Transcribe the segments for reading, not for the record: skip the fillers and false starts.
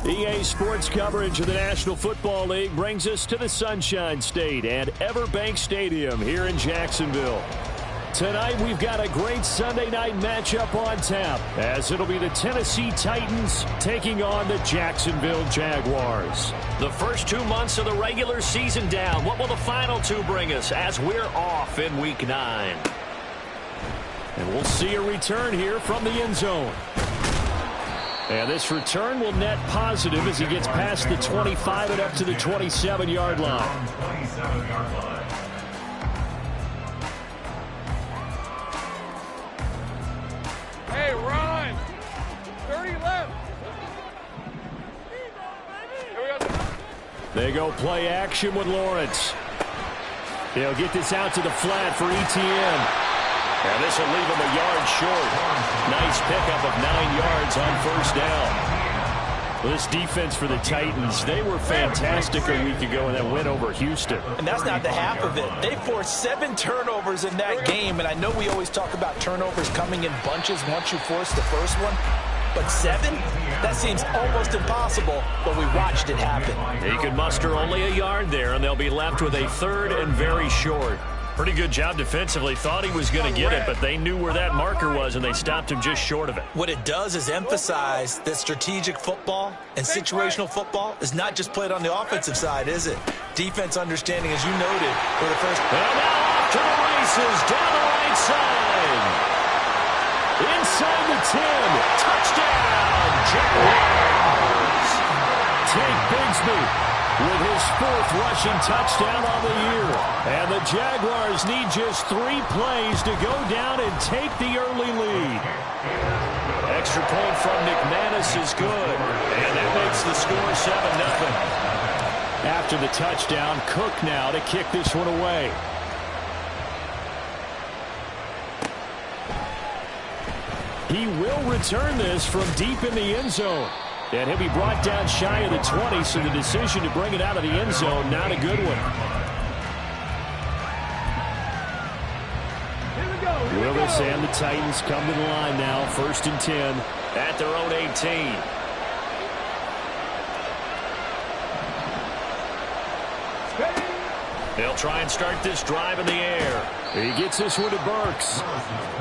EA Sports coverage of the National Football League brings us to the Sunshine State and Everbank Stadium here in Jacksonville. Tonight we've got a great Sunday night matchup on tap, as it'll be the Tennessee Titans taking on the Jacksonville Jaguars. The first 2 months of the regular season down. What will the final two bring us as we're off in Week 9? And we'll see a return here from the end zone. And this return will net positive as he gets past the 25 and up to the 27-yard line. Hey, run! 30 left. They go play action with Lawrence. They'll get this out to the flat for ETN. And this will leave him a yard short. Nice pickup of 9 yards on first down. Well, this defense for the Titans, they were fantastic a week ago in that win over Houston. And that's not the half of it. They forced 7 turnovers in that game. And I know we always talk about turnovers coming in bunches once you force the first one. But 7? That seems almost impossible, but we watched it happen. He could muster only a yard there, and they'll be left with a third and very short. Pretty good job defensively. Thought he was going to get it, but they knew where that marker was, and they stopped him just short of it. What it does is emphasize that strategic football and situational football is not just played on the offensive side, is it? Defense understanding, as you noted, for the first... And now off to the races, down the right side. Inside the 10. Touchdown, Jaguars. Take Bigsby with his 4th rushing touchdown on the year. And the Jaguars need just 3 plays to go down and take the early lead. Extra point from McManus is good. And that makes the score 7-0. After the touchdown, Cook now to kick this one away. He will return this from deep in the end zone. And he'll be brought down shy of the 20, so the decision to bring it out of the end zone, not a good one. Willis and the Titans come to the line now, 1st and 10 at their own 18. They'll try and start this drive in the air. He gets this one to Burks.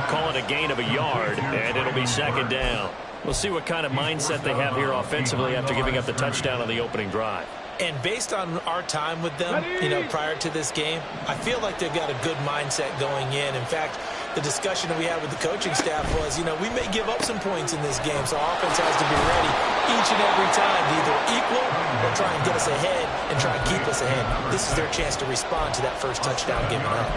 Call it a gain of a yard, and it'll be 2nd down. We'll see what kind of mindset they have here offensively after giving up the touchdown on the opening drive. And based on our time with them, prior to this game, I feel like they've got a good mindset going in. In fact, the discussion that we had with the coaching staff was, we may give up some points in this game, so offense has to be ready each and every time to either equal or try and get us ahead and try and keep us ahead. This is their chance to respond to that first touchdown given up.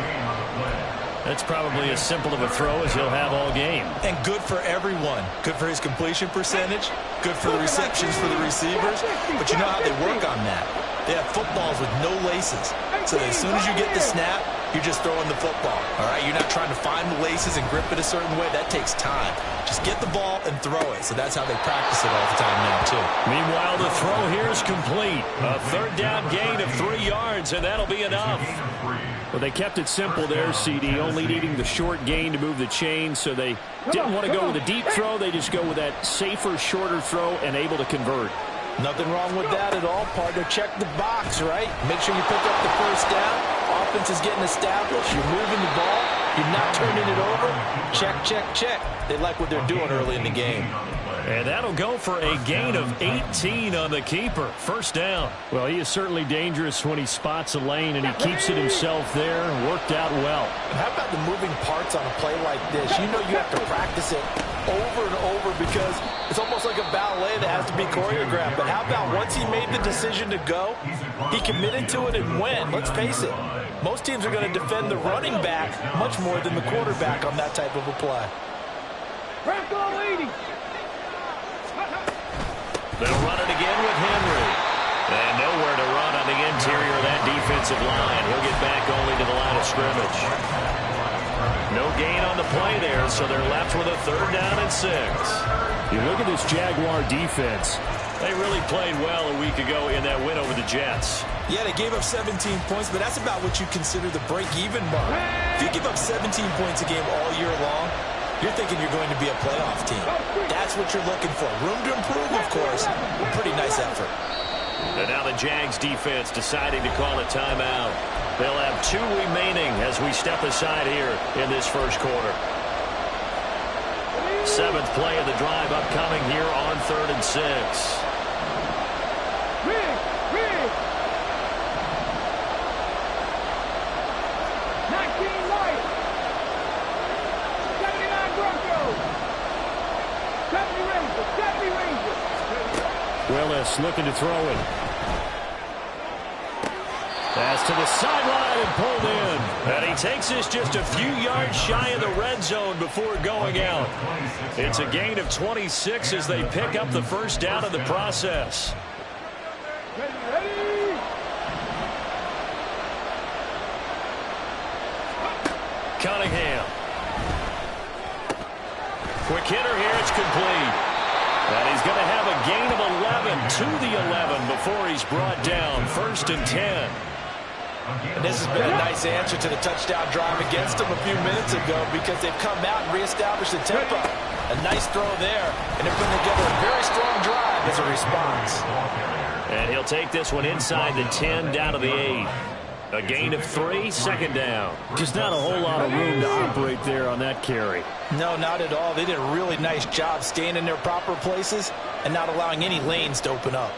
That's probably as simple of a throw as he'll have all game. And good for everyone. Good for his completion percentage. Good for the receptions for the receivers. But you know how they work on that. They have footballs with no laces. So that as soon as you get the snap, you're just throwing the football. All right? You're not trying to find the laces and grip it a certain way. That takes time. Just get the ball and throw it. So that's how they practice it all the time now, too. Meanwhile, the throw here is complete. A 3rd down gain of 3 yards, and that'll be enough. Well, they kept it simple there, CD, only needing the short gain to move the chain, so they didn't want to go with a deep throw. They just go with that safer, shorter throw and able to convert. Nothing wrong with that at all, partner. Check the box, right? Make sure you pick up the 1st down. Offense is getting established. You're moving the ball. You're not turning it over. Check, check, check. They like what they're doing early in the game. And that'll go for a gain of 18 on the keeper. 1st down. Well, he is certainly dangerous when he spots a lane, and he keeps it himself there. Worked out well. And how about the moving parts on a play like this? You know you have to practice it over and over because it's almost like a ballet that has to be choreographed. But how about once he made the decision to go, he committed to it and went. Let's face it. Most teams are going to defend the running back much more than the quarterback on that type of a play. They'll run it again with Henry. And nowhere to run on the interior of that defensive line. He'll get back only to the line of scrimmage. No gain on the play there, so they're left with a 3rd down and 6. You look at this Jaguar defense. They really played well a week ago in that win over the Jets. Yeah, they gave up 17 points, but that's about what you consider the break-even mark. If you give up 17 points a game all year long, you're thinking you're going to be a playoff team. That's what you're looking for. Room to improve, of course. A pretty nice effort. And now the Jags defense deciding to call a timeout. They'll have 2 remaining as we step aside here in this first quarter. 7th play of the drive upcoming here on 3rd and 6. Willis looking to throw it. Pass to the sideline and pulled in. And he takes this just a few yards shy of the red zone before going out. It's a gain of 26 as they pick up the first down in the process. Cunningham. Quick hitter here. It's complete. And he's going to have a gain of 11 to the 11 before he's brought down. 1st and 10. And this has been a nice answer to the touchdown drive against them a few minutes ago because they've come out and reestablished the tempo. A nice throw there, and they're putting together a very strong drive as a response. And he'll take this one inside the 10 down to the 8. A gain of 3, 2nd down. Just not a whole lot of room to operate there on that carry. No, not at all. They did a really nice job staying in their proper places and not allowing any lanes to open up.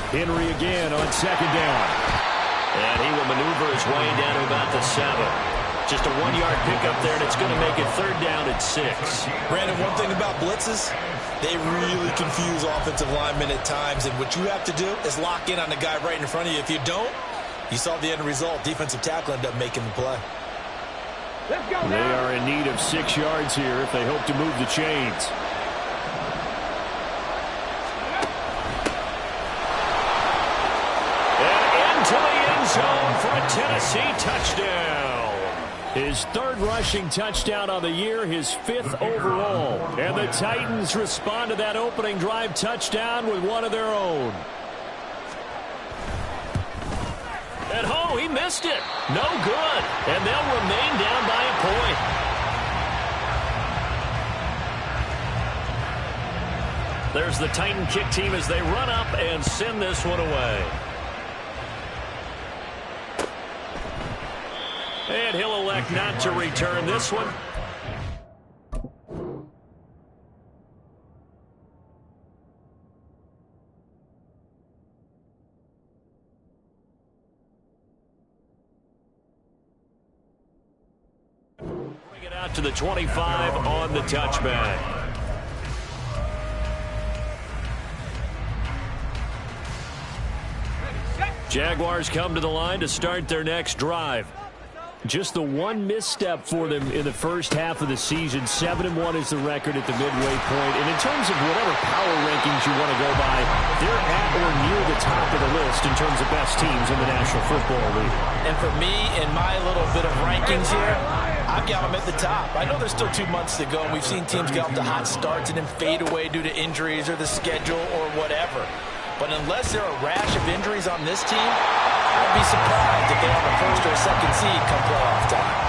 Henry again on 2nd down. And he will maneuver his way down to about the 7. Just a 1-yard pickup there, and it's going to make it 3rd down at 6. Brandon, one thing about blitzes, they really confuse offensive linemen at times, and what you have to do is lock in on the guy right in front of you. If you don't, you saw the end result. Defensive tackle ended up making the play. Let's go, they are in need of 6 yards here if they hope to move the chains. To the end zone for a Tennessee touchdown. His 3rd rushing touchdown on the year, his 5th overall. And the Titans respond to that opening drive touchdown with one of their own. And he missed it. No good. And they'll remain down by a point. There's the Titan kick team as they run up and send this one away. And he'll elect not to return this one. Bring it out to the 25 on the touchback. Jaguars come to the line to start their next drive. Just the one misstep for them in the first half of the season. 7-1 is the record at the midway point. And in terms of whatever power rankings you want to go by, they're at or near the top of the list in terms of best teams in the National Football League. And for me, in my little bit of rankings here, I've got them at the top. I know there's still 2 months to go, and we've seen teams get off to hot starts and then fade away due to injuries or the schedule or whatever. But unless there are a rash of injuries on this team, I'd be surprised if they have a 1st or 2nd seed come playoff time.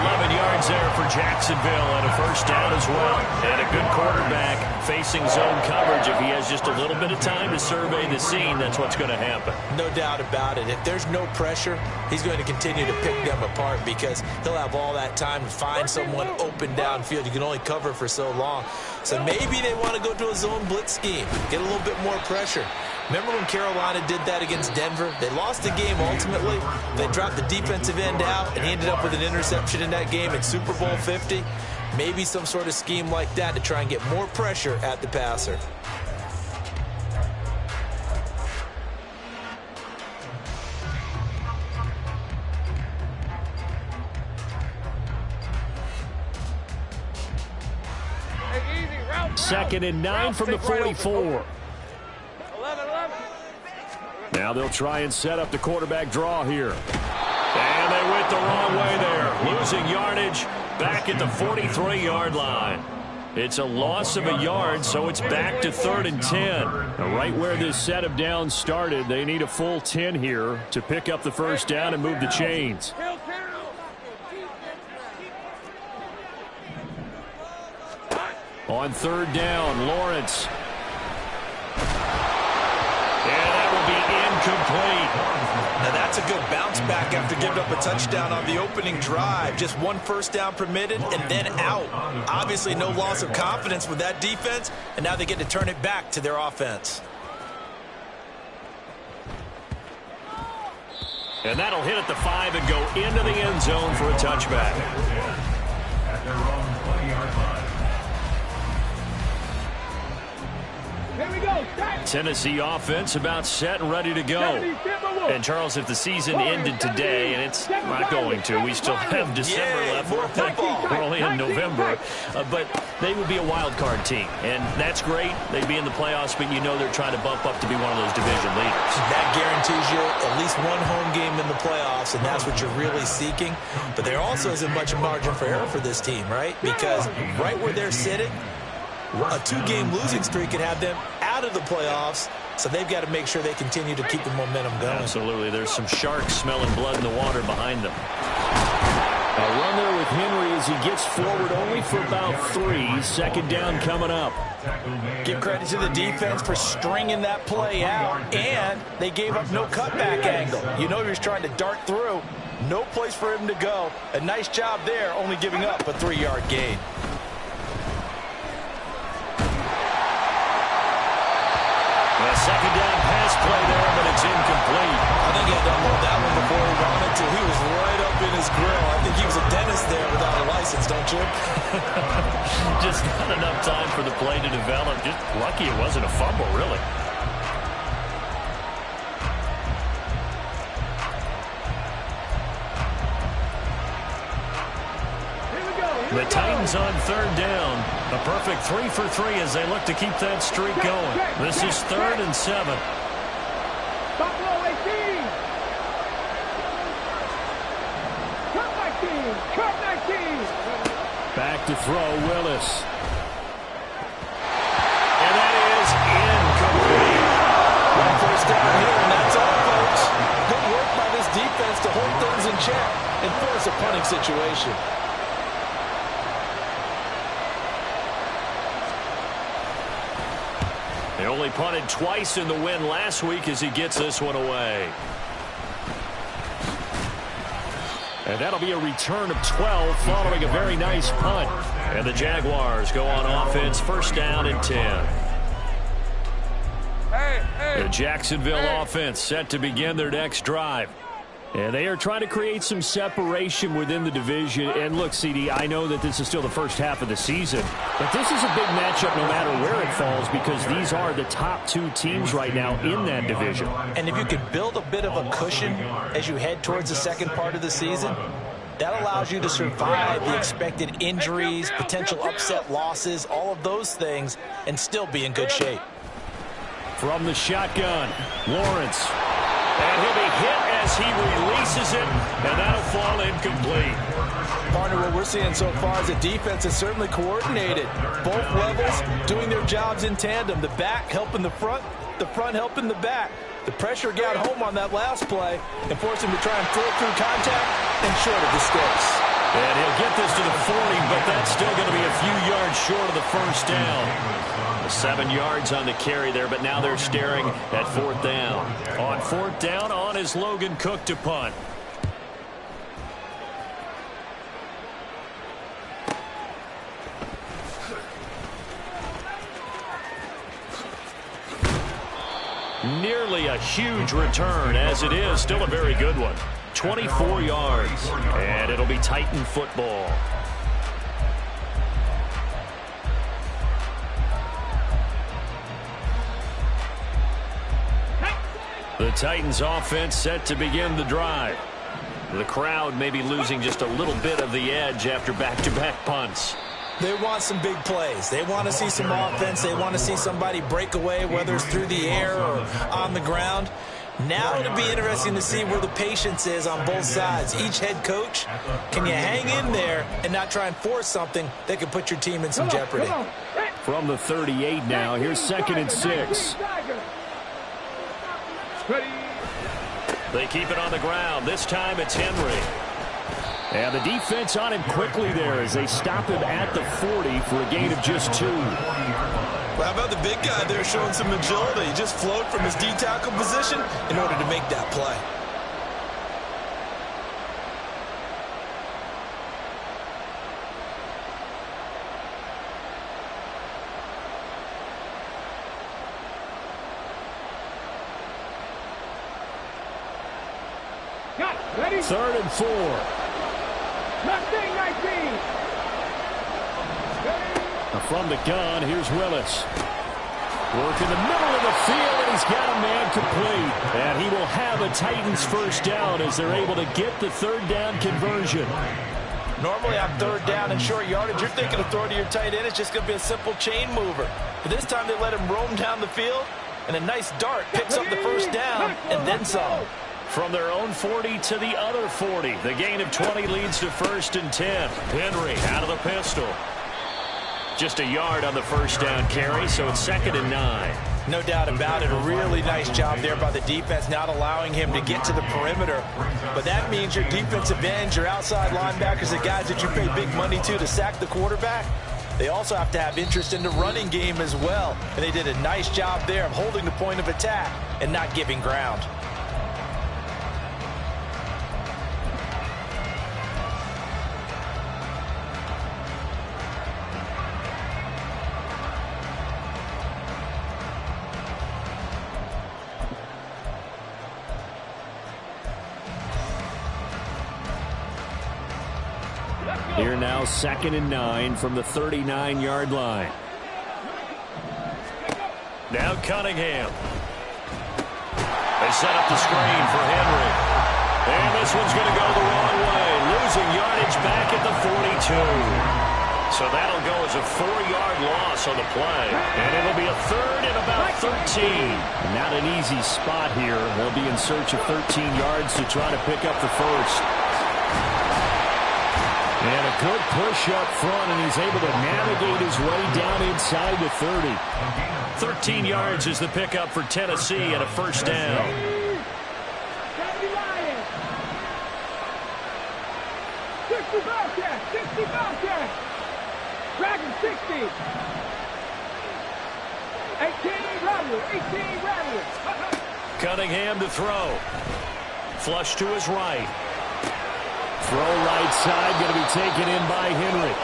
11 yards there for Jacksonville and a 1st down as well. And a good quarterback facing zone coverage. If he has just a little bit of time to survey the scene, that's what's going to happen. No doubt about it. If there's no pressure, he's going to continue to pick them apart because he'll have all that time to find someone open downfield. You can only cover for so long. So maybe they want to go to a zone blitz scheme, get a little bit more pressure. Remember when Carolina did that against Denver? They lost the game ultimately. They dropped the defensive end out, and he ended up with an interception in that game in Super Bowl 50. Maybe some sort of scheme like that to try and get more pressure at the passer. Second and 9 from the 44. 11. Now they'll try and set up the quarterback draw here. And they went the wrong way there. Losing yardage back at the 43-yard line. It's a loss of a yard, so it's back to 3rd and 10. Now, right where this set of downs started, they need a full 10 here to pick up the first down and move the chains. On 3rd down, Lawrence. And that will be incomplete. Now that's a good bounce back after giving up a touchdown on the opening drive. Just 1 first down permitted and then out. Obviously no loss of confidence with that defense, and now they get to turn it back to their offense. And that'll hit at the 5 and go into the end zone for a touchback. Here we go. Tennessee offense about set and ready to go. And, Charles, if the season ended today, and it's not going to, we still have December left. We're only in November. But they would be a wild card team. And that's great. They'd be in the playoffs, but you know they're trying to bump up to be one of those division leaders. That guarantees you at least one home game in the playoffs, and that's what you're really seeking. But there also isn't much margin for error for this team, right? Because right where they're sitting, a 2-game losing streak could have them out of the playoffs, so they've got to make sure they continue to keep the momentum going. Absolutely. There's some sharks smelling blood in the water behind them. A run there with Henry as he gets forward only for about 3. 2nd down coming up. Give credit to the defense for stringing that play out, and they gave up no cutback angle. You know he was trying to dart through. No place for him to go. A nice job there, only giving up a 3-yard gain. A 2nd down pass play there, but it's incomplete. I think he had to unload that one before he wanted to. He was right up in his grill. I think he was a dentist there without a license, don't you? Just not enough time for the play to develop. Just lucky it wasn't a fumble, really. The Titans on 3rd down. A perfect 3 for 3 as they look to keep that streak going. This is 3rd and 7. Buffalo 18. Cut 19. Cut 19. Back to throw, Willis. And that is incomplete. One first down here, and that's all, folks. Good work by this defense to hold things in check and force a punting situation. He only punted twice in the win last week as he gets this one away. And that'll be a return of 12 following a very nice punt. And the Jaguars go on offense, 1st down and 10. The Jacksonville offense set to begin their next drive. And they are trying to create some separation within the division. And look, CD, I know that this is still the first half of the season, but this is a big matchup no matter where it falls because these are the top 2 teams right now in that division. And if you can build a bit of a cushion as you head towards the second part of the season, that allows you to survive the expected injuries, potential upset losses, all of those things, and still be in good shape. From the shotgun, Lawrence. And he'll be hit as he releases it, and that'll fall incomplete. Partner, what we're seeing so far is the defense is certainly coordinated. Both levels doing their jobs in tandem. The back helping the front helping the back. The pressure got home on that last play and forced him to try and throw through contact and short of the sticks. And he'll get this to the 40, but that's still going to be a few yards short of the first down. 7 yards on the carry there, but now they're staring at 4th down. On 4th down, on is Logan Cook to punt. Nearly a huge return, as it is still a very good one. 24 yards, and it'll be Titan football. The Titans offense set to begin the drive. The crowd may be losing just a little bit of the edge after back-to-back punts. They want some big plays. They want to see some offense. They want to see somebody break away, whether it's through the air or on the ground. Now it'll be interesting to see where the patience is on both sides. Each head coach, can you hang in there and not try and force something that could put your team in some jeopardy? From the 38 now, here's 2nd and 6. They keep it on the ground. This time it's Henry. And the defense on him quickly there as they stop him at the 40 for a gain of just 2. Well, how about the big guy there showing some agility? He just flowed from his D-tackle position in order to make that play. Got it. Ready? 3rd and 4. 19. From the gun, here's Willis. Work in the middle of the field, and he's got a man complete. And he will have a Titans first down as they're able to get the 3rd down conversion. Normally on 3rd down and short yardage, you're thinking of throwing to your tight end. It's just going to be a simple chain mover. But this time they let him roam down the field, and a nice dart picks up the first down and then some. From their own 40 to the other 40. The gain of 20 leads to 1st and 10. Henry out of the pistol. Just a yard on the first down carry, so it's 2nd and 9. No doubt about it. A really nice job there by the defense, not allowing him to get to the perimeter. But that means your defensive ends, your outside linebackers, the guys that you pay big money to sack the quarterback, they also have to have interest in the running game as well. And they did a nice job there of holding the point of attack and not giving ground. Here now, 2nd and 9 from the 39-yard line. Now Cunningham. They set up the screen for Henry. And this one's going to go the wrong way. Losing yardage back at the 42. So that'll go as a 4-yard loss on the play. And it'll be a 3rd and about 13. Not an easy spot here. They'll be in search of 13 yards to try to pick up the first. And a good push up front, and he's able to navigate his way down inside the 30. 13 yards is the pickup for Tennessee and a first down. 60 Bobcats. Dragon 60. 18 Rattler. Cunningham to throw. Flush to his right. Throw right side, going to be taken in by Henry.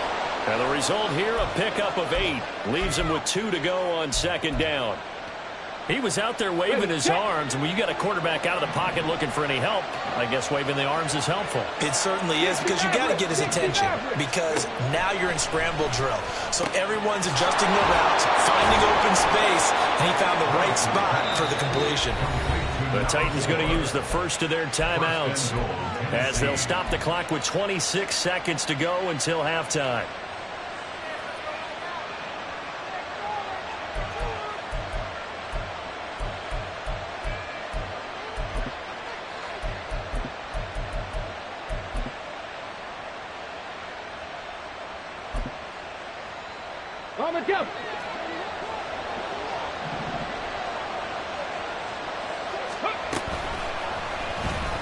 And the result here, a pickup of 8. Leaves him with 2 to go on 2nd down. He was out there waving his arms, and when you got a quarterback out of the pocket looking for any help, I guess waving the arms is helpful. It certainly is, because you got to get his attention, because now you're in scramble drill. So everyone's adjusting their routes, finding open space, and he found the right spot for the completion. The Titans going to use the first of their timeouts as they'll stop the clock with 26 seconds to go until halftime. On the jump.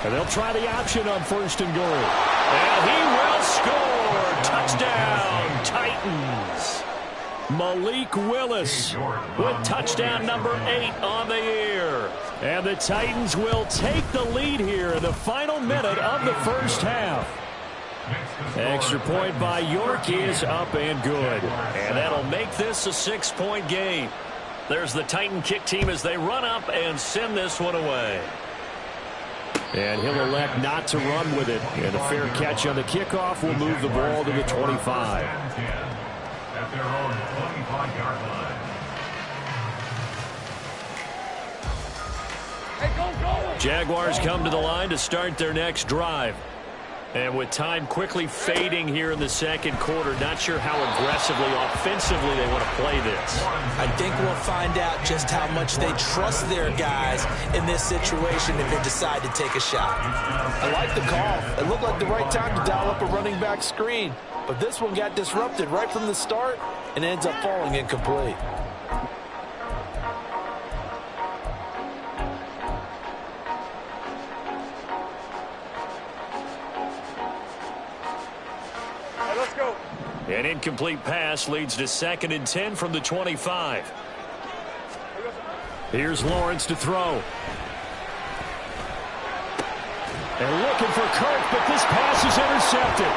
And they'll try the option on 1st and goal. And he will score. Touchdown, Titans. Malik Willis with touchdown number 8 on the year. And the Titans will take the lead here in the final minute of the first half. Extra point by York is up and good. And that'll make this a 6-point game. There's the Titan kick team as they run up and send this one away. And he'll elect not to run with it. And a fair catch on the kickoff will move the ball to the 25. At their own 25-yard line. Hey, go. Jaguars come to the line to start their next drive. And with time quickly fading here in the second quarter, not sure how aggressively, offensively they want to play this. I think we'll find out just how much they trust their guys in this situation if they decide to take a shot. I like the call. It looked like the right time to dial up a running back screen. But this one got disrupted right from the start and ends up falling incomplete. An incomplete pass leads to 2nd and 10 from the 25. Here's Lawrence to throw. And looking for Kirk, but this pass is intercepted.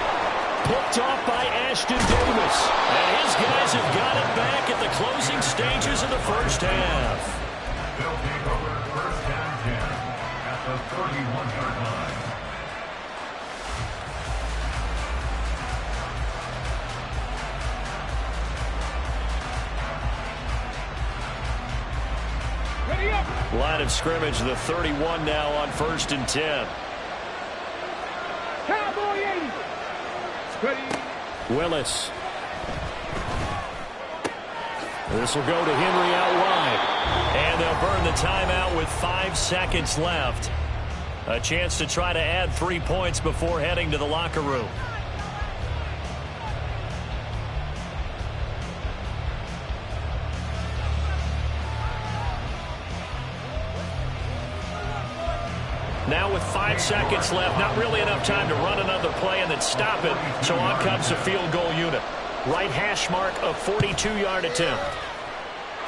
Picked off by Ashton Davis. And his guys have got it back at the closing stages of the first half. They'll take over first down 10 at the 31-yard line. Line of scrimmage, the 31 now on 1st and 10. Cowboy 80. Ready. Willis. This will go to Henry out wide. And they'll burn the timeout with 5 seconds left. A chance to try to add 3 points before heading to the locker room. Now with 5 seconds left, not really enough time to run another play and then stop it. So on comes the field goal unit. Right hash mark, a 42-yard attempt.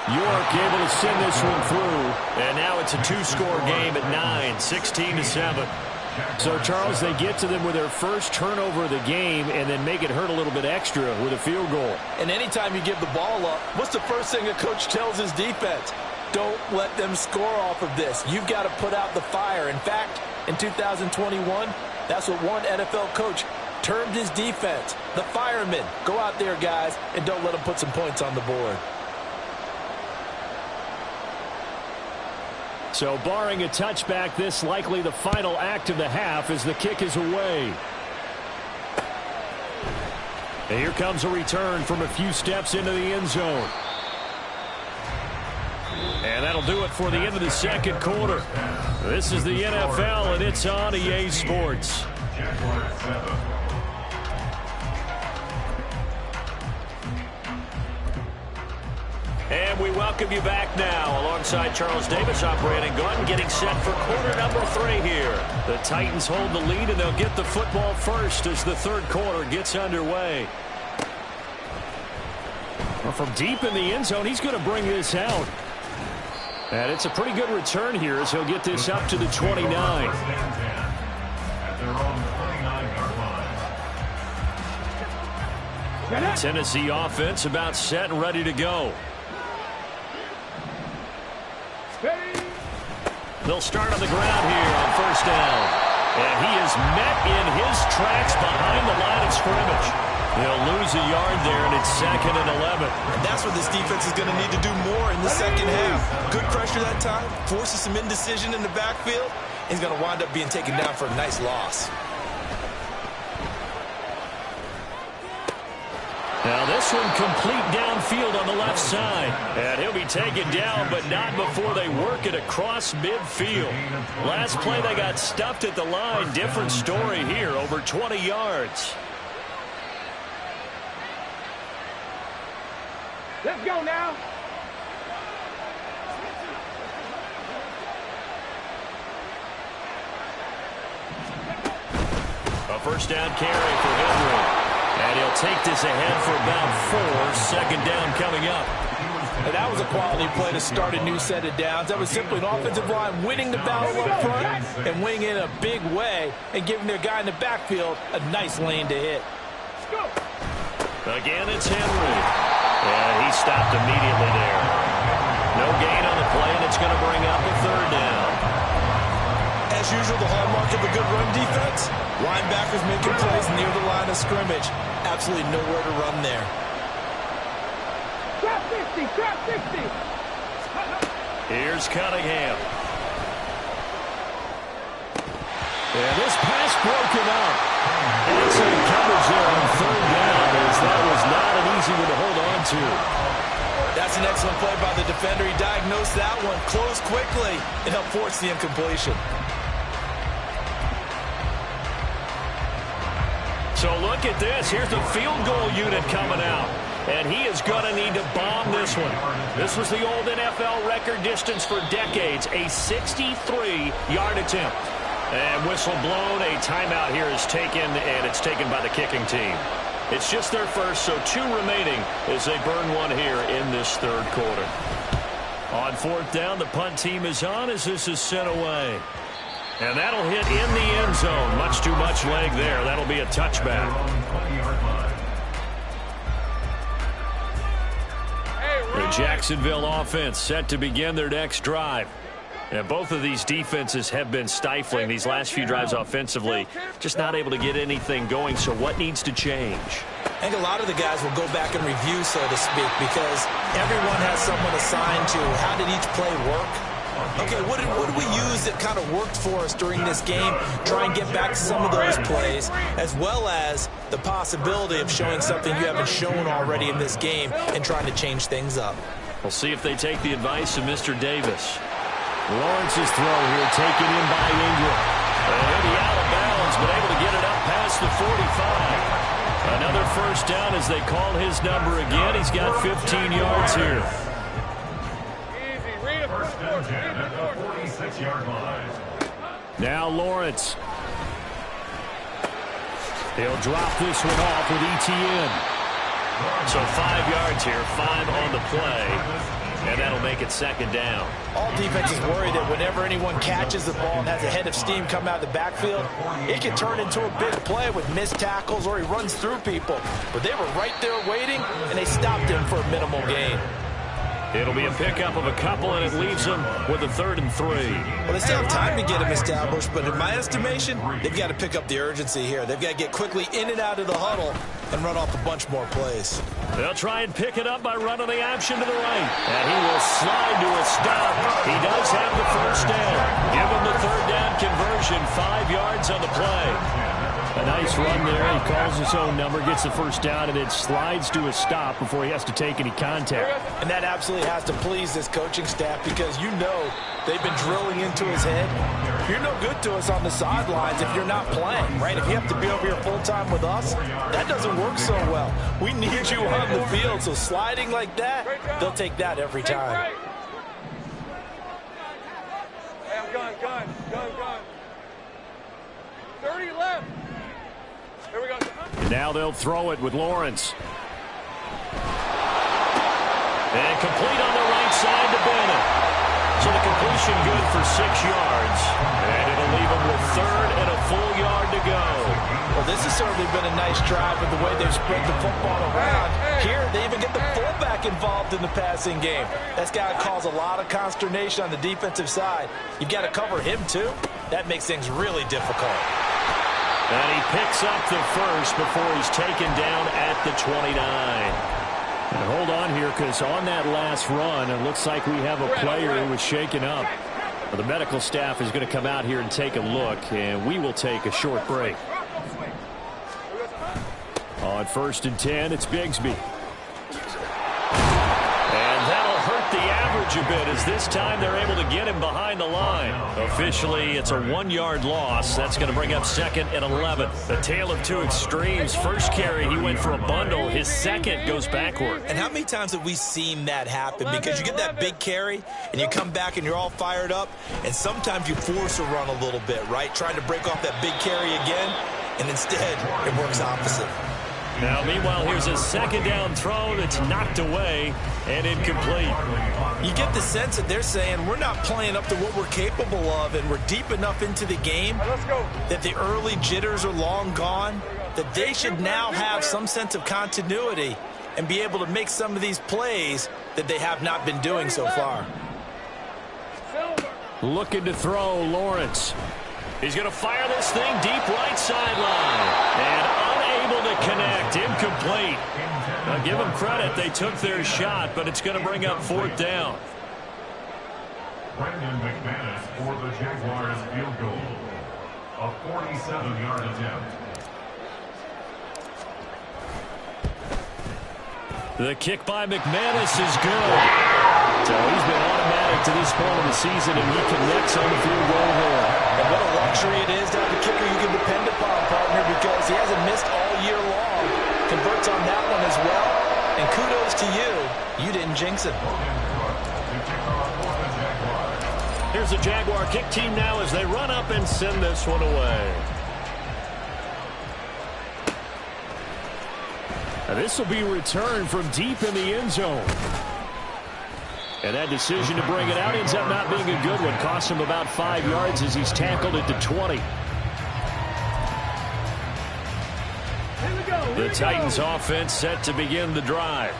York able to send this one through. And now it's a 2-score game at 9, 16-7. So, Charles, they get to them with their first turnover of the game and then make it hurt a little bit extra with a field goal. And anytime you give the ball up, what's the first thing a coach tells his defense? Don't let them score off of this. You've got to put out the fire. In fact, in 2021, that's what one NFL coach termed his defense. The firemen. Go out there, guys, and don't let them put some points on the board. So barring a touchback, this likely the final act of the half as the kick is away. And here comes a return from a few steps into the end zone. And that'll do it for the end of the second quarter. This is the NFL, and it's on EA Sports. And we welcome you back now alongside Charles Davis operating gun, getting set for quarter number 3 here. The Titans hold the lead, and they'll get the football first as the third quarter gets underway. Well, from deep in the end zone, he's going to bring this out. And it's a pretty good return here as he'll get this up to the 29. At their own 29-yard line. Tennessee offense about set and ready to go. They'll start on the ground here on first down. And he is met in his tracks behind the line of scrimmage. They'll lose a yard there, and it's 2nd and 11. And that's what this defense is going to need to do more in the second half. Good pressure that time, forces some indecision in the backfield. He's going to wind up being taken down for a nice loss. Now this one complete downfield on the left side. And he'll be taken down, but not before they work it across midfield. Last play they got stuffed at the line. Different story here, over 20 yards. Let's go now. A first down carry for Henry. And he'll take this ahead for about 4. Second down coming up. And that was a quality play to start a new set of downs. That was simply an offensive line winning the battle up front and winning in a big way and giving their guy in the backfield a nice lane to hit. Again, it's Henry. And he stopped immediately there. No gain on the play, and it's going to bring up a third down. As usual, the hallmark of a good run defense, linebackers making plays near the line of scrimmage. Absolutely nowhere to run there. Trap 60, trap 60. Here's Cunningham. And this pass broken up. Excellent coverage there on third down, as that was not an easy one to hold on to. That's an excellent play by the defender. He diagnosed that one, closed quickly, and helped force the incompletion. So look at this. Here's the field goal unit coming out. And he is going to need to bomb this one. This was the old NFL record distance for decades, a 63-yard attempt. And whistle blown, a timeout here is taken, and it's taken by the kicking team. It's just their first, so 2 remaining as they burn one here in this third quarter. On fourth down, the punt team is on as this is sent away. And that'll hit in the end zone. Much too much leg there. That'll be a touchback. The Jacksonville offense set to begin their next drive. And both of these defenses have been stifling these last few drives offensively. Just not able to get anything going. So what needs to change? I think a lot of the guys will go back and review, so to speak, because everyone has someone assigned to how did each play work. Okay, what did we use that kind of worked for us during this game? Try and get back to some of those plays, as well as the possibility of showing something you haven't shown already in this game and trying to change things up. We'll see if they take the advice of Mr. Davis. Lawrence's throw here taken in by Ingram. And he'll be out of bounds, but able to get it up past the 45. Another first down as they call his number again. He's got 15 yards here. First and 10 at the 46-yard line. Now Lawrence. He'll drop this one off with ETN. So 5 yards here, 5 on the play, and that'll make it second down. All defenses worry that whenever anyone catches the ball and has a head of steam come out of the backfield, it can turn into a big play with missed tackles or he runs through people. But they were right there waiting, and they stopped him for a minimal gain. It'll be a pickup of a couple, and it leaves them with a 3rd and 3. Well, they still have time to get him established, but in my estimation, they've got to pick up the urgency here. They've got to get quickly in and out of the huddle and run off a bunch more plays. They'll try and pick it up by running the option to the right. And he will slide to a stop. He does have the first down. Give him the 3rd down conversion, 5 yards on the play. A nice run there. He calls his own number, gets the first down, and it slides to a stop before he has to take any contact. And that absolutely has to please this coaching staff because you know they've been drilling into his head. You're no good to us on the sidelines if you're not playing, right? If you have to be over here full-time with us, that doesn't work so well. We need you on the field, so sliding like that, they'll take that every time. Hey, I'm gun. 30 left. Here we go. And now they'll throw it with Lawrence. And complete on the right side to Bennett. So the completion good for 6 yards. And it'll leave him with 3rd and a full yard to go. Well, this has certainly been a nice drive with the way they've spread the football around. Here, they even get the fullback involved in the passing game. That's got to cause a lot of consternation on the defensive side. You've got to cover him, too. That makes things really difficult. And he picks up the first before he's taken down at the 29. And hold on here, because on that last run, it looks like we have a player who was shaken up. Well, the medical staff is going to come out here and take a look, and we will take a short break. On 1st and 10, it's Bigsby. And that'll hurt the average a bit, as this time they're able to get him behind the line. Officially, it's a 1-yard loss. That's going to bring up 2nd and 11. The tale of two extremes. First carry, he went for a bundle. His second goes backward. And how many times have we seen that happen? Because you get that big carry, and you come back and you're all fired up, and sometimes you force a run a little bit, right? Trying to break off that big carry again, and instead it works opposite. Now, meanwhile, here's a 2nd down throw that's knocked away and incomplete. You get the sense that they're saying we're not playing up to what we're capable of, and we're deep enough into the game that the early jitters are long gone, that they should now have some sense of continuity and be able to make some of these plays that they have not been doing so far. Looking to throw, Lawrence. He's going to fire this thing deep right sideline. And unable to connect. Incomplete. Now, give them credit. They took their shot, but it's going to bring up 4th down. Brendan McManus for the Jaguars field goal. A 47-yard attempt. The kick by McManus is good. So he's been automatic to this point of the season, and he connects on the field goal there. And what a luxury it is to have a kicker you can depend upon, partner, because he hasn't missed all year long. Converts on that one as well. And kudos to you. You didn't jinx it. Here's the Jaguar kick team now as they run up and send this one away. Now this will be returned from deep in the end zone. And that decision to bring it out ends up not being a good one. Cost him about 5 yards as he's tackled it to 20. The Titans offense set to begin the drive.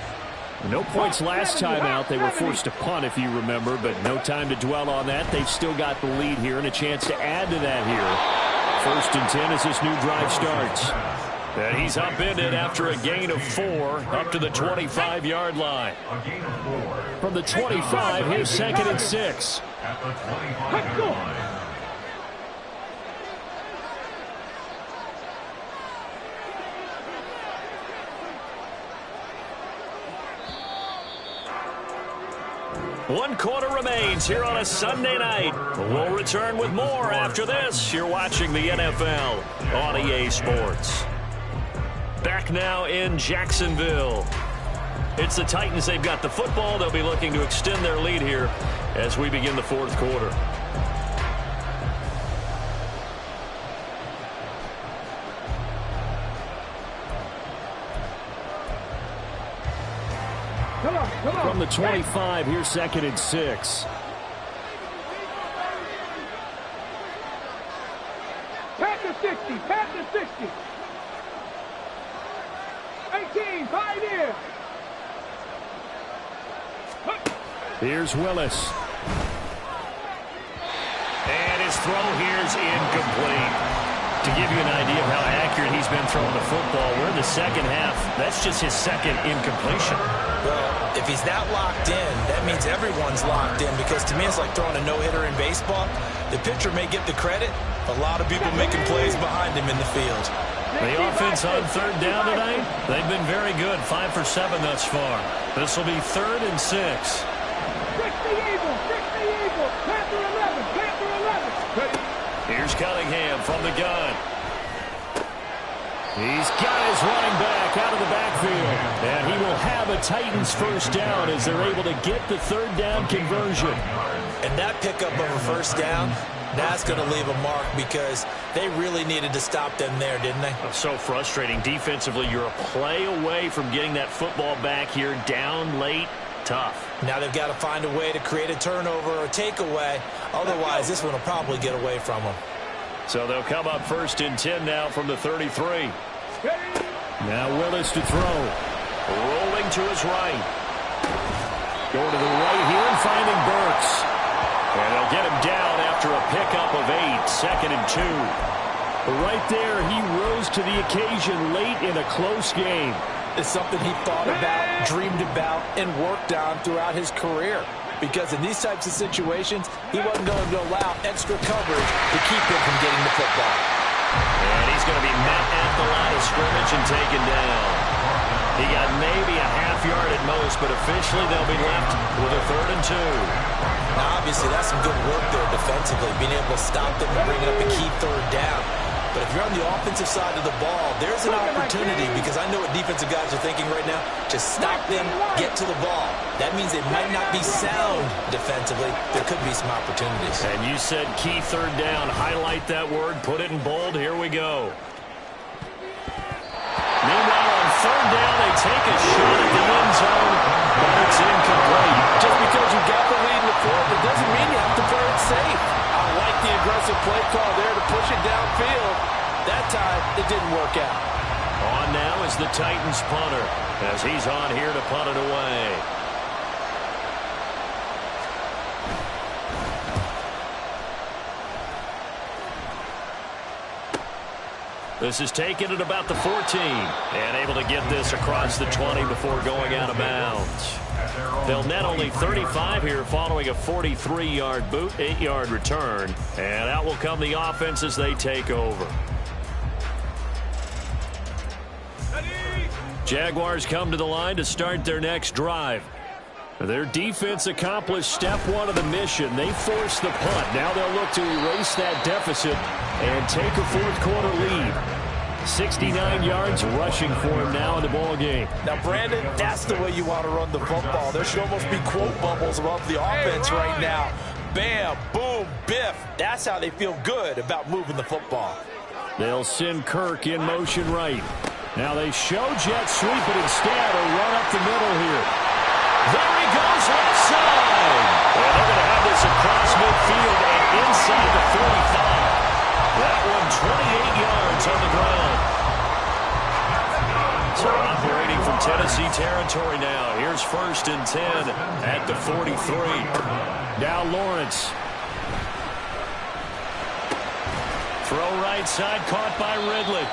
No points last time out. They were forced to punt, if you remember, but no time to dwell on that. They've still got the lead here and a chance to add to that here. 1st and 10 as this new drive starts. And he's upended after a gain of 4 up to the 25-yard line. From the 25, here's 2nd and 6. At the 25-yard line. One quarter remains here on a Sunday night. We'll return with more after this. You're watching the NFL on EA Sports. Back now in Jacksonville. It's the Titans. They've got the football. They'll be looking to extend their lead here as we begin the 4th quarter. From the 25, here's 2nd and 6. Pat to 60, pat to 60. 18, 5 here. Here's Willis. And his throw here's incomplete. To give you an idea of how accurate he's been throwing the football, we're in the 2nd half. That's just his 2nd incompletion. Well, if he's that locked in, that means everyone's locked in, because to me it's like throwing a no-hitter in baseball. The pitcher may get the credit, a lot of people making plays behind him in the field. The offense on 3rd down tonight, they've been very good, 5 for 7 thus far. This will be 3rd and 6. 60 Eagles, 60 Eagles, Panther 11, Panther 11. Here's Cunningham from the gun. He's got his running back out of the backfield. And he will have a Titans 1st down as they're able to get the 3rd down conversion. And that pickup of a 1st down, that's going to leave a mark, because they really needed to stop them there, didn't they? So frustrating. Defensively, you're a play away from getting that football back here, down late. Tough. Now they've got to find a way to create a turnover or a takeaway. Otherwise, this one will probably get away from them. So they'll come up 1st and 10 now from the 33. Now Willis to throw. Rolling to his right. Going to the right here and finding Burks. And they'll get him down after a pickup of 8. 2nd and 2. Right there, he rose to the occasion late in a close game. Is something he thought about, dreamed about, and worked on throughout his career. Because in these types of situations, he wasn't going to allow extra coverage to keep him from getting the football. And he's going to be met at the line of scrimmage and taken down. He got maybe a half yard at most, but officially they'll be left with a 3rd and 2. Now, obviously, that's some good work there defensively, being able to stop them and bring up a key 3rd down. But if you're on the offensive side of the ball, there's an opportunity, because I know what defensive guys are thinking right now. Just stop them, get to the ball. That means they might not be sound defensively. There could be some opportunities. And you said key 3rd down. Highlight that word. Put it in bold. Here we go. Meanwhile, on 3rd down, they take a shot at the end zone, but it's incomplete. Just because you got the lead in the 4th, it doesn't mean you have to play it safe. I like the aggressive play call there to push it downfield. That time, it didn't work out. On now is the Titans punter, as he's on here to punt it away. This is taken at about the 14, and able to get this across the 20 before going out of bounds. They'll net only 35 here following a 43-yard boot, 8-yard return, and out will come the offense as they take over. Jaguars come to the line to start their next drive. Their defense accomplished step one of the mission. They forced the punt. Now they'll look to erase that deficit and take a fourth quarter lead. 69 yards rushing for him now in the ball game. Now, Brandon, that's the way you want to run the football. There should almost be quote bubbles above the offense right now. Bam, boom, biff. That's how they feel good about moving the football. They'll send Kirk in motion right. Now they show jet sweep, but instead a run up the middle here. There he goes, left side. And they're going to have this across midfield and inside the 45. That one 28 yards on the ground. So operating from Tennessee territory now. Here's 1st and 10 at the 43. Now Lawrence. Throw right side, caught by Ridley.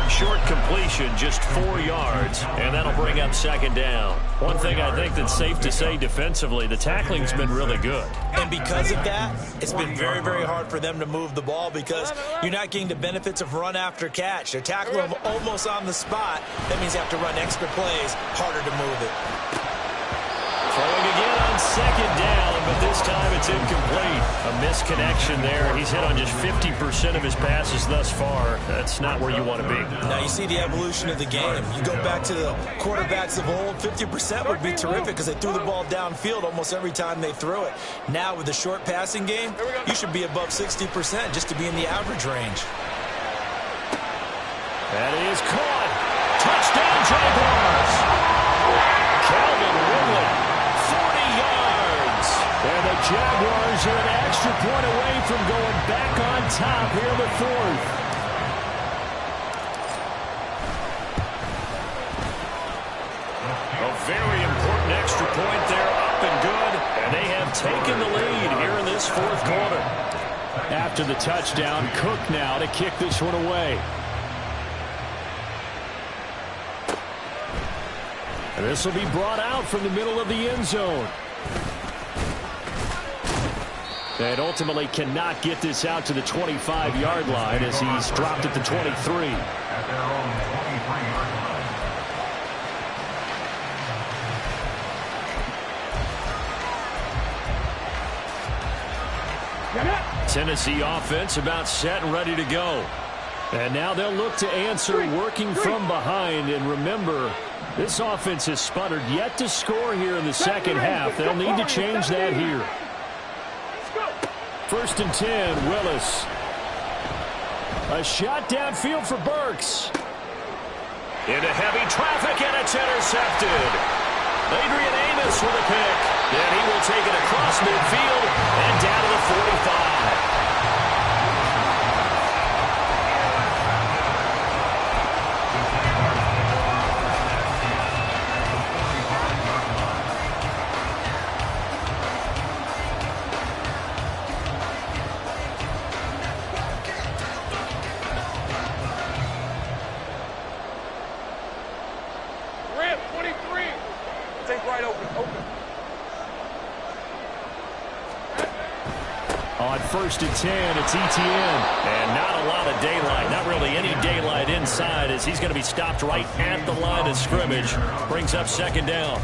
Short completion, just 4 yards, and that'll bring up 2nd down. One thing I think that's safe to say defensively, the tackling's been really good. And because of that, it's been very, very hard for them to move the ball because you're not getting the benefits of run after catch. They're tackling them almost on the spot. That means you have to run extra plays, harder to move it. Throwing again on 2nd down, but this time it's incomplete. A misconnection there. He's hit on just 50% of his passes thus far. That's not where you want to be. Now you see the evolution of the game. You go back to the quarterbacks of old, 50% would be terrific because they threw the ball downfield almost every time they threw it. Now with the short passing game, you should be above 60% just to be in the average range. That is caught. Touchdown, Jaguars. Calvin Ridley. And the Jaguars are an extra point away from going back on top here in the 4th. A very important extra point there, up and good. And they have taken the lead here in this 4th quarter. After the touchdown, Cook now to kick this one away. And this will be brought out from the middle of the end zone. And ultimately cannot get this out to the 25-yard line as he's dropped at the 23. At their own 23-yard line. Tennessee offense about set and ready to go. And now they'll look to answer working from behind. And remember, this offense has sputtered yet to score here in the second half. They'll need to change that here. 1st and 10, Willis. A shot downfield for Burks. Into heavy traffic, and it's intercepted. Adrian Amos with a pick. Then he will take it across midfield and down to the 45. On 1st and 10, it's Etienne. And not a lot of daylight. Not really any daylight inside as he's going to be stopped right at the line of scrimmage. Brings up 2nd down.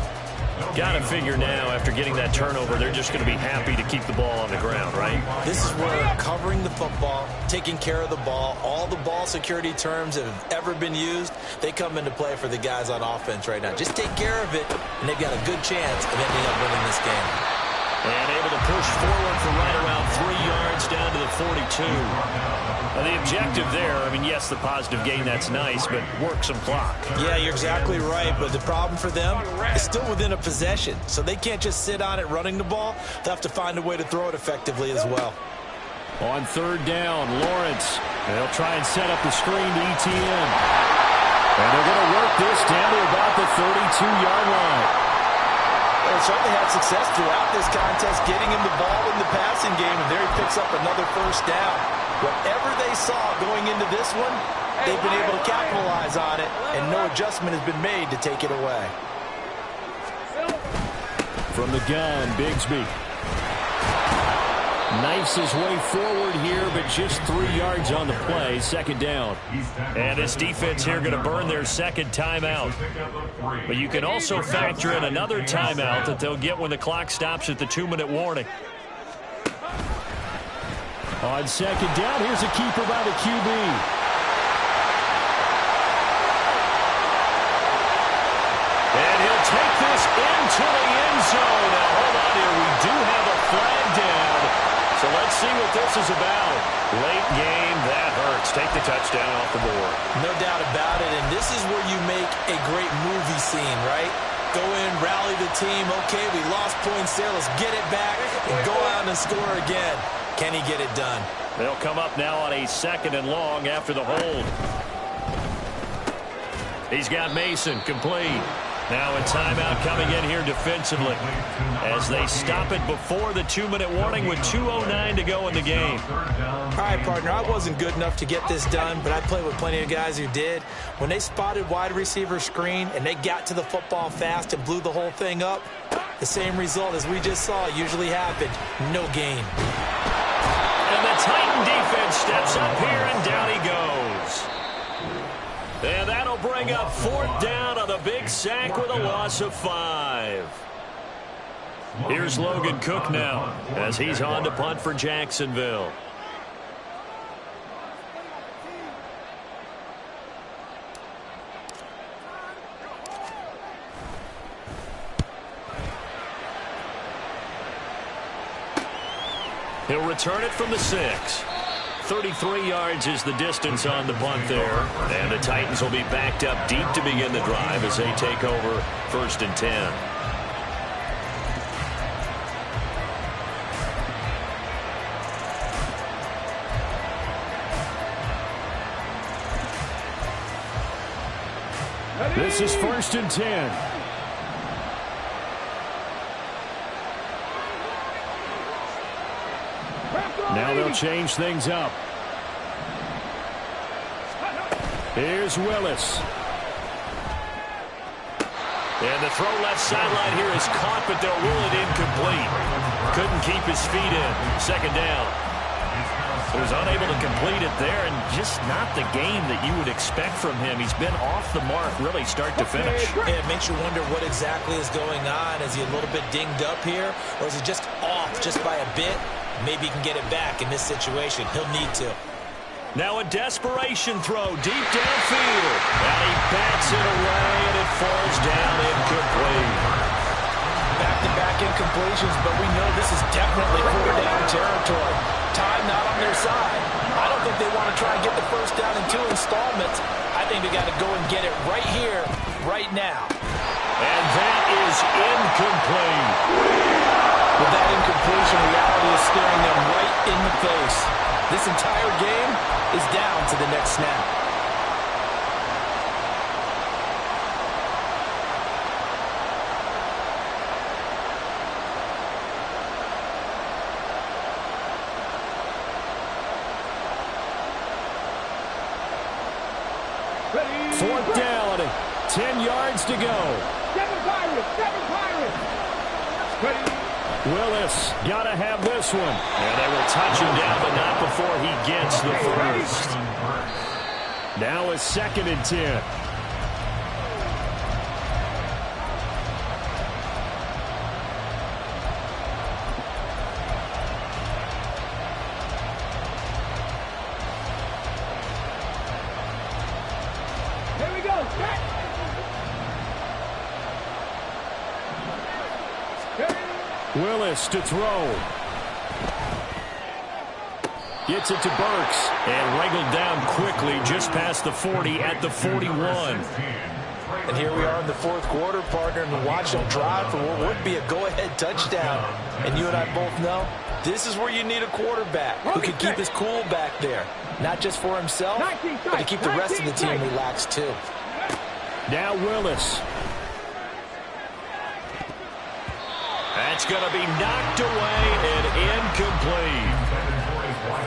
Got to figure now, after getting that turnover, they're just going to be happy to keep the ball on the ground, right? This is where covering the football, taking care of the ball, all the ball security terms that have ever been used, they come into play for the guys on offense right now. Just take care of it, and they've got a good chance of ending up winning this game. And able to push forward for right around 3 yards down to the 42. Now the objective there, I mean, yes, the positive gain, that's nice, but work some clock. Yeah, you're exactly right, but the problem for them is still within a possession, so they can't just sit on it running the ball. They'll have to find a way to throw it effectively as well. On 3rd down, Lawrence. They'll try and set up the screen to Etienne. And they're going to work this down to about the 32-yard line. Well, certainly had success throughout this contest, getting him the ball in the passing game, and there he picks up another 1st down. Whatever they saw going into this one, they've been able to capitalize on it, and no adjustment has been made to take it away. From the gun, Bigsby. Knifes his way forward here, but just 3 yards on the play. Second down. And this defense here going to burn their second timeout. But you can also factor in another timeout that they'll get when the clock stops at the 2-minute warning. On second down, here's a keeper by the QB. And he'll take this into the end zone. Now, hold on here. We do have a flag down. So let's see what this is about. Late game, that hurts. Take the touchdown off the board. No doubt about it, and this is where you make a great movie scene, right? Go in, rally the team. Okay, we lost points there. Let's get it back and go out and score again. Can he get it done? They'll come up now on a 2nd and long after the hold. He's got Mason complete. Now a timeout coming in here defensively as they stop it before the 2-minute warning with 2:09 to go in the game. All right, partner, I wasn't good enough to get this done, but I played with plenty of guys who did. When they spotted wide receiver screen and they got to the football fast and blew the whole thing up, the same result as we just saw usually happened. No gain. And the Titan defense steps up here, and down he goes. And that'll bring up 4th down on the big sack with a loss of 5. Here's Logan Cook now as he's on to punt for Jacksonville. He'll return it from the 6. 33 yards is the distance on the punt there. And the Titans will be backed up deep to begin the drive as they take over 1st and 10. This is 1st and 10. Now they'll change things up. Here's Willis. And the throw left sideline here is caught, but they'll rule it incomplete. Couldn't keep his feet in. 2nd down. He was unable to complete it there, and just not the game that you would expect from him. He's been off the mark really start to finish. Yeah, it makes you wonder what exactly is going on. Is he a little bit dinged up here, or is he just off just by a bit? Maybe he can get it back in this situation. He'll need to. Now a desperation throw deep downfield. And he bats it away, and it falls down incomplete. Back-to-back incompletions, but we know this is definitely 4th-down territory. Time not on their side. I don't think they want to try and get the 1st down in 2 installments. I think they got to go and get it right here, right now. And that is incomplete. With that incompletion, reality is staring them right in the face. This entire game is down to the next snap. Ready. 4th down. 10 yards to go. 7 Pirates. 7 Pirates. Ready. Willis got to have this one. And they will touch him down, but not before he gets the 1st. Now a 2nd and 10. Here we go. Set. Willis to throw. Gets it to Burks. And wriggled down quickly just past the 40 at the 41. And here we are in the 4th quarter, partner, and watch them drive for what would be a go-ahead touchdown. And you and I both know this is where you need a quarterback who can keep his cool back there. Not just for himself, but to keep the rest of the team relaxed too. Now Willis. That's going to be knocked away and incomplete.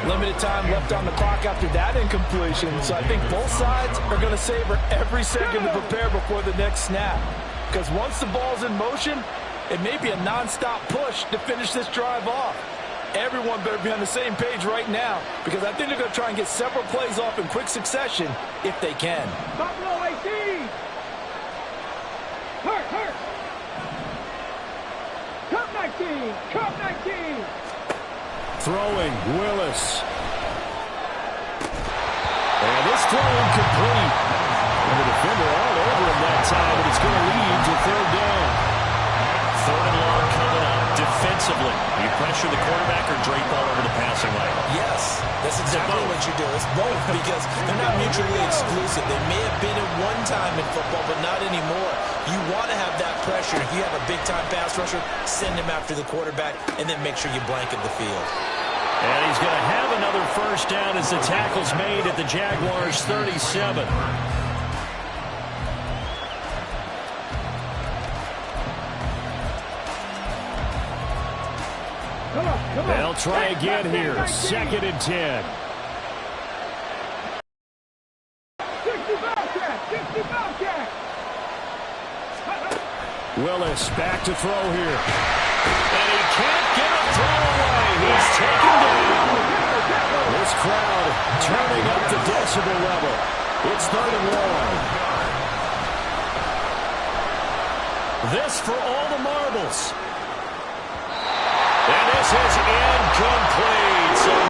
Limited time left on the clock after that incompletion, so I think both sides are going to savor every second to prepare before the next snap. Because once the ball's in motion, it may be a nonstop push to finish this drive off. everyone better be on the same page right now, because I think they're going to try and get several plays off in quick succession if they can. Buffalo 18. Hurt. Cup 19. Throwing, Willis. And this throw incomplete. And the defender all over him that time, and it's going to lead to third down. Third and long coming up. Defensively, you pressure the quarterback or drape all over the passing lane? Yes, that's exactly what you do. It's both, because they're not mutually exclusive. They may have been at one time in football, but not anymore. You want to have that pressure. If you have a big-time pass rusher, send him after the quarterback, and then make sure you blanket the field. And he's going to have another first down as the tackle's made at the Jaguars' 37. They'll try again here. 2nd and 10. 60 Bobcat. Willis back to throw here. And he can't get a throw away. He's taken down. This crowd turning up the decibel level. It's 3rd and long. This for all the marbles. And this is incomplete. So